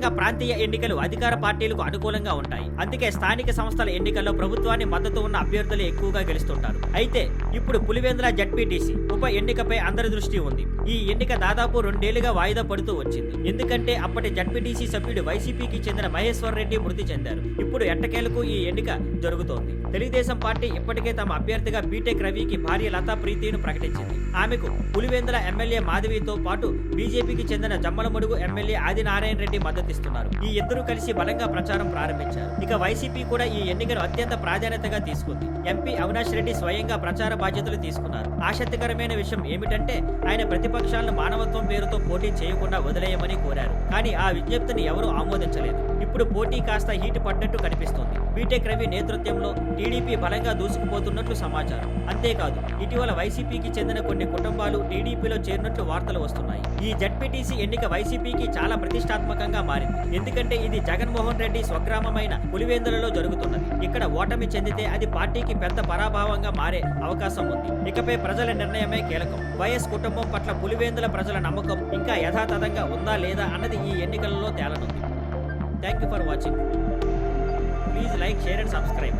సాధారణంగా ప్రాంతీయ ఎన్నికలు అధికార పార్టీలకు అనుకూలంగా ఉంటాయి. అందుకే స్థానిక సంస్థల ఎన్నికల్లో ప్రభుత్వాన్ని మద్దతు ఉన్న అభ్యర్థులే ఎక్కువగా గెలుస్తుంటారు. అయితే ఇప్పుడు పులివెందుల జడ్పీటీసీ ఉప ఎన్నికపై అందరి దృష్టి ఉంది. ఈ ఎన్నిక దాదాపు 2 ఏళ్లుగా వాయిదా పడుతూ వచ్చింది. ఎందుకంటే అప్పటి జడ్పీటీసీ సభ్యుడు వైసీపీకి చెందిన మహేశ్వర్ రెడ్డి మృతి చెందారు. ఇప్పుడు ఎట్టకేలకు ఈ ఎన్నిక జరుగుతోంది. తెలుగుదేశం పార్టీ ఇప్పటికే తమ అభ్యర్థిగా బీటెక్ రవికి భార్య లతా ప్రీతిను ప్రకటించింది. ఆమెకు పులివెందుల ఎమ్మెల్యే మాధవితో పాటు బీజేపీకి చెందిన జమ్మలమడుగు ఎమ్మెల్యే ఆదినారాయణ రెడ్డి మద్దతిస్తున్నారు. ఈ ఇద్దరు కలిసి బలంగా ప్రచారం ప్రారంభించారు. ఇక వైసీపీ కూడా ఈ ఎన్నికను అత్యంత ప్రాధాన్యతగా తీసుకుంది. ఎంపీ అవినాష్ రెడ్డి స్వయంగా ప్రచార బాధ్యతలు తీసుకున్నారు. ఆసక్తికరమైన విషయం ఏమిటంటే ఆయన ప్రతిపక్షాలను మానవత్వం పేరుతో పోటీ చేయకుండా వదిలేయమని కోరారు. కానీ ఆ విజ్ఞప్తిని ఎవరూ ఆమోదించలేదు. ఇప్పుడు పోటీ కాస్త హీటు పడ్డట్టు కనిపిస్తోంది. బీటెక్ రవి నేతృత్వంలో టీడీపీ బలంగా దూసుకుపోతున్నట్లు సమాచారం. అంతేకాదు ఇటీవల వైసీపీకి చెందిన కొన్ని కుటుంబాలు టీడీపీలో చేరినట్లు వార్తలు వస్తున్నాయి. ఈ జడ్పీటీసీ ఎన్నిక వైసీపీకి చాలా ప్రతిష్టాత్మకంగా మారింది. ఎందుకంటే ఇది జగన్మోహన్ రెడ్డి స్వగ్రామమైన పులివెందులలో జరుగుతున్నది. ఇక్కడ ఓటమి చెందితే అది పార్టీకి పెద్ద పరాభవంగా మారే అవకాశం ఉంది. ఇకపై ప్రజల నిర్ణయమే కీలకం. వైఎస్ కుటుంబం పట్ల పులివెందుల ప్రజల నమ్మకం ఇంకా యథాతథంగా ఉందా లేదా అన్నది ఈ ఎన్నికలలో తేలనుంది. Thank you for watching. Please like, share and subscribe.